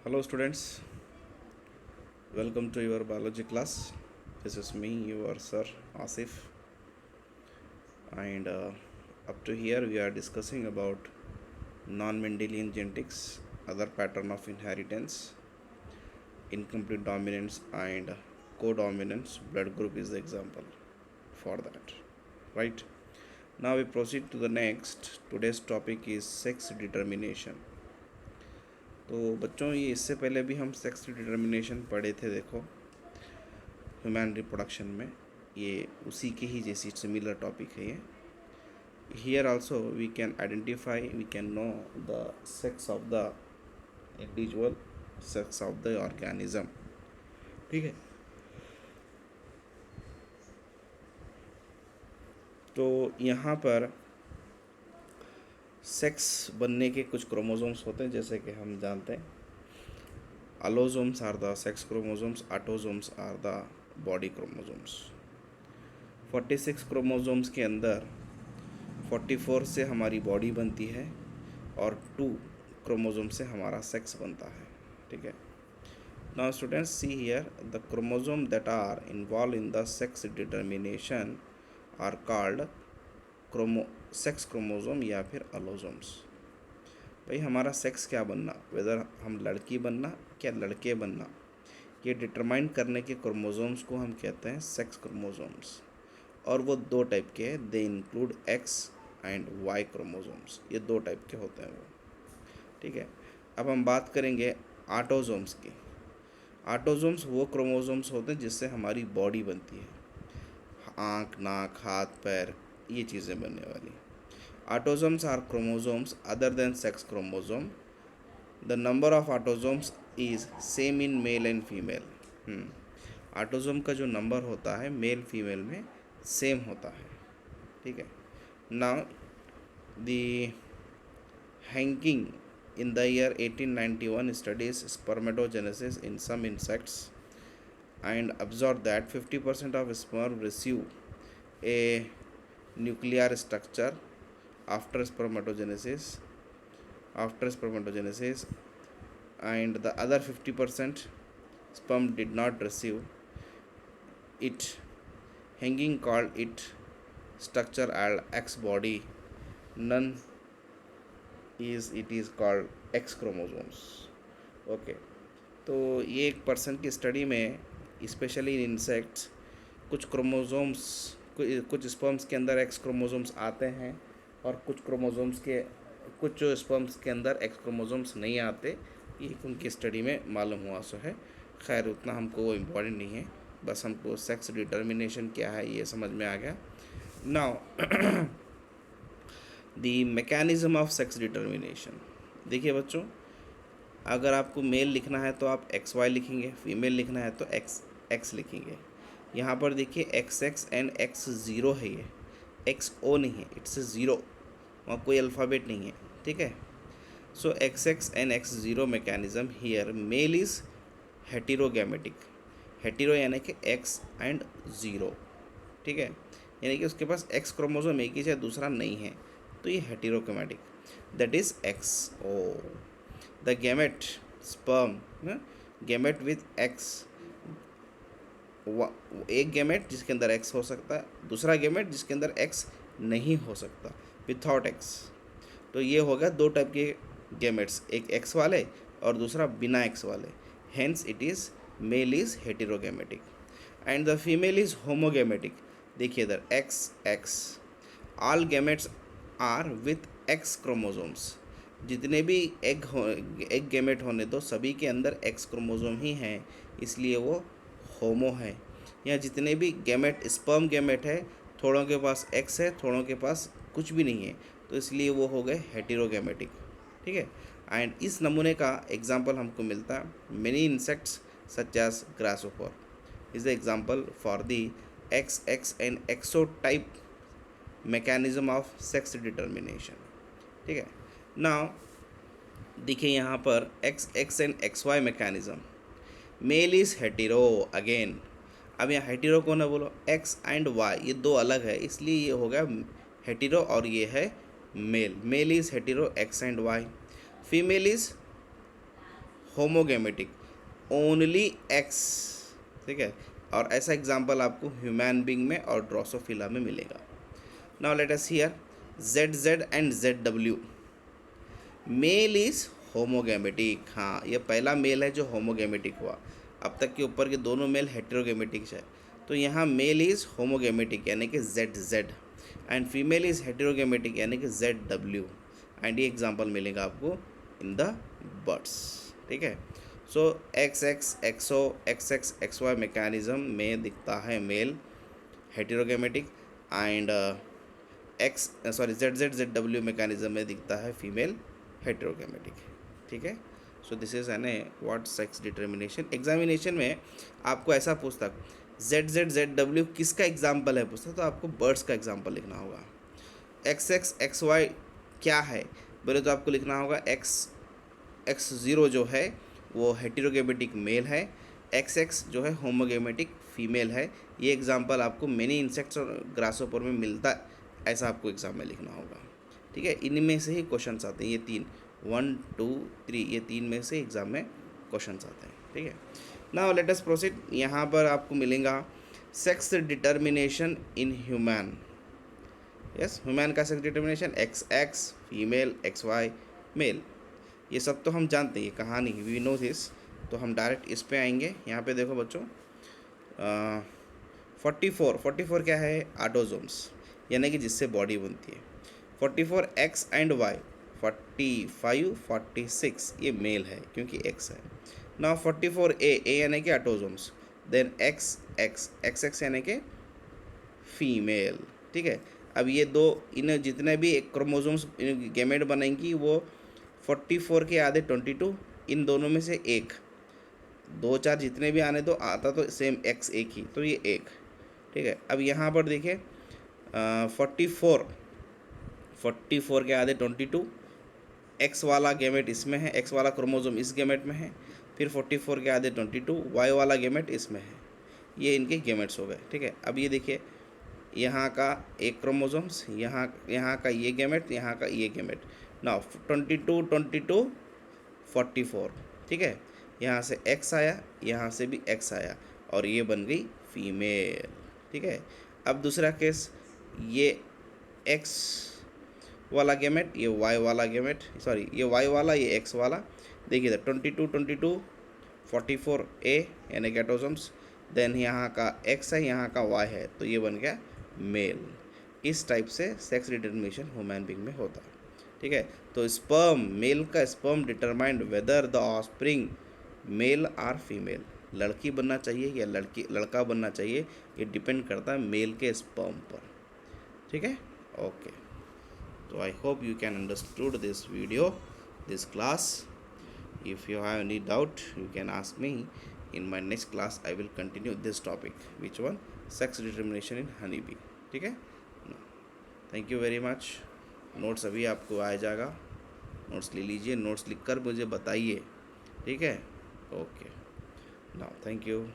Hello, students. Welcome to your biology class. This is me, your sir Asif, and up to here we are discussing about non-Mendelian genetics, other pattern of inheritance, incomplete dominance, and codominance. Blood group is the example for that. Right now, we proceed to the next. Today's topic is sex determination. तो बच्चों ये इससे पहले भी हम sex determination पढ़े थे, देखो ह्यूमन रिप्रोडक्शन में, ये उसी के ही जैसी सिमिलर टॉपिक है ये. Here also we can identify, we can know the sex of the individual, sex of the organism. ठीक है, तो यहाँ पर सेक्स बनने के कुछ क्रोमोसोम्स होते हैं, जैसे कि हम जानते हैं allosomes are the sex chromosomes, autosomes are the body chromosomes. 46 chromosomes के अंदर 44 से हमारी बॉडी बनती है और 2 क्रोमोसोम से हमारा सेक्स बनता है. ठीक है, now students see here the chromosome that are involve in the sex determination are called sex chromosome या फिर अलोसोम्स. भाई हमारा सेक्स क्या बनना, वेदर हम लड़की बनना क्या लड़के बनना, ये डिटरमाइन करने के क्रोमोसोम्स को हम कहते हैं सेक्स क्रोमोसोम्स. और वो 2 टाइप के हैं, they include X and Y chromosomes. ये 2 टाइप के होते हैं वो. ठीक है, अब हम बात करेंगे ऑटोसोम्स की. ऑटोसोम्स वो क्रोमोसोम्स होते हैं जिससे हमारी बॉडी बनती है, आँख, नाक, हाथ, पैर, ये चीज़ें बनने वाली. Autosomes are chromosomes other than sex chromosome. The number of autosomes is same in male and female. Autosome का जो नंबर होता है मेल फीमेल में सेम होता है. ठीक है, now the Henking in the year 1891 studies spermatogenesis in some insects and observed that 50% of sperm receive a nuclear structure after spermatogenesis and the other 50% sperm did not receive it. Hanging called it structure as X body. None it is called X chromosomes. Okay, तो ये 1% की study में specially in insects कुछ chromosomes, कुछ sperms के अंदर x chromosomes आते हैं और कुछ स्पर्म्स के अंदर एक्स क्रोमोसोम्स नहीं आते. ये उनकी स्टडी में मालूम हुआ सो है. खैर उतना हमको इम्पोर्टेंट नहीं है, बस हमको सेक्स डिटर्मिनेशन क्या है ये समझ में आ गया. Now the mechanism of sex determination. देखिए बच्चों, अगर आपको मेल लिखना है तो आप एक्स वाई लिखेंगे, फीमेल लिखना है तो एक्स एक्स लिखेंगे. यहाँ पर देखिए x X and X zero है, ये एक्स ओ नहीं है, इट्स 0, वहाँ कोई अल्फ़ाबेट नहीं है. ठीक है, so X X and X zero mechanism here. Male is heterogametic. Hetero यानी कि एक्स एंड ज़ीरो. ठीक है, यानी कि उसके पास एक्स क्रोमोसोम एक ही है, दूसरा नहीं है, तो ये heterogametic, that is X O. The gamete sperm, gamete with X, एक गैमेट जिसके अंदर एक्स हो सकता है, दूसरा गैमेट जिसके अंदर एक्स नहीं हो सकता, विथआउट एक्स. तो ये हो गया 2 टाइप के गैमेट्स, एक एक्स वाले और दूसरा बिना एक्स वाले. Hence it is male is heterogametic and the female is homogametic. देखिए इधर X X, all gametes are with X chromosomes. जितने भी एक गैमेट होने दो, सभी के अंदर एक्स क्रोमोसोम ही हैं, इसलिए वो होमो है. या जितने भी गैमेट स्पर्म गैमेट है, थोड़ों के पास एक्स है, थोड़ों के पास कुछ भी नहीं है, तो इसलिए वो हो गए हेटेरोगैमेटिक. ठीक है, एंड इस नमूने का एग्जाम्पल हमको मिलता है many insects such as grasshopper is the example for the X X and X O type mechanism of sex determination. ठीक है, नाउ देखिए यहाँ पर X X and X Y mechanism. Male is hetero again. अब यहाँ हेटेरो कौन है बोलो, एक्स एंड वाई, ये 2 अलग है, इसलिए ये हो गया हेटेरो और ये है male. Male is hetero X and Y. Female is homogametic, only X, ठीक है। और ऐसा एग्जाम्पल आपको ह्यूमन बींग में और ड्रोसोफिला में मिलेगा। Now let us here ZZ and ZW, male is homogametic. हाँ, ये पहला मेल है जो होमोगेमेटिक हुआ, अब तक के ऊपर के दोनों मेल हेटेरोगेमेटिक है। तो यहाँ मेल इज होमोगेमेटिक यानी कि ZZ एंड फीमेल इज हेटेरोगेमेटिक यानी कि ZW, एंड ये एग्जांपल मिलेगा आपको इन द बर्ड्स, ठीक है। So XX XO XX XY mechanism में दिखता है male heterogametic and ZZ ZW mechanism में दिखता है फीमेल हेटेरोगेमेटिक, ठीक है। So this is an what sex determination. Examination में आपको ऐसा पूछता ZZ ZW किसका एग्जाम्पल है पूछता, तो आपको बर्ड्स का एग्जाम्पल लिखना होगा। XX XY क्या है बोले तो आपको लिखना होगा X0 जो है वो हेटेरोगेमेटिक मेल है, XX जो है होमोगेमेटिक फीमेल है। ये एग्जाम्पल आपको मेनी इंसेक्ट्स और ग्रासोपर में मिलता है, ऐसा आपको एग्जाम में लिखना होगा, ठीक है। इनमें से ही क्वेश्चंस आते हैं, ये 1 2 3 ये 3 में से एग्जाम में क्वेश्चंस आते हैं, ठीक है। Now let us proceed. यहाँ पर आपको मिलेगा sex determination in human. Yes, human का sex determination XX female, XY male, ये सब तो हम जानते हैं, ये कहानी वी नो दिस। तो हम डायरेक्ट इस पे आएंगे। यहाँ पे देखो बच्चों 44 क्या है, ऑटोजोम्स यानी कि जिससे बॉडी बनती है। 44 X एंड Y, 45 46 ये मेल है क्योंकि X है। नाउ 44 A यानी कि ऑटोजोम्स, देन XX यानी कि फीमेल, ठीक है। अब ये दो इन जितने भी क्रोमोसोम्स गैमेट बनेंगी वो 44 के आधे 22, इन दोनों में से एक, 2 4 जितने भी आने तो आता तो सेम X एक ही, तो ये एक, ठीक है। अब यहाँ पर देखिए 44 के आधे 22, X वाला गैमेट इसमें है, X वाला क्रोमोसोम इस गैमेट में है, फिर 44 के आधे 22 Y वाला गैमेट इसमें है, ये इनके गैमेट्स हो गए, ठीक है। अब ये देखिए यहाँ का एक क्रोमोसोम्स, यहाँ का ये गैमेट, यहाँ का ये गैमेट। नाउ 22 44, ठीक है। यहाँ से X आया, यहाँ से भी X आया और ये बन गई फीमेल, ठीक है। अब दूसरा केस, ये X वाला गैमेट, ये Y वाला गैमेट, सॉरी ये Y वाला, ये X वाला, देखिए इधर 22 44 A यानी कि ऑटोसोम्स, देन यहाँ का X है, यहाँ का Y है, तो ये बन गया मेल। इस टाइप से सेक्स डिटर्मिनेशन ह्यूमन बीइंग में होता है, ठीक है। तो स्पर्म, मेल का sperm determined whether the offspring male or female, लड़की बनना चाहिए या लड़का बनना चाहिए, ये डिपेंड करता है मेल के स्पर्म पर, ठीक है। ओके, तो I hope you can understood this video, this class. If you have any doubt you can ask me in my next class. I will continue this topic, which one, sex determination in honey bee, ठीक है। Thank you very much. Notes अभी आपको आ जाएगा, notes ले लीजिए, notes लिखकर मुझे बताइए, ठीक है। Okay, now thank you.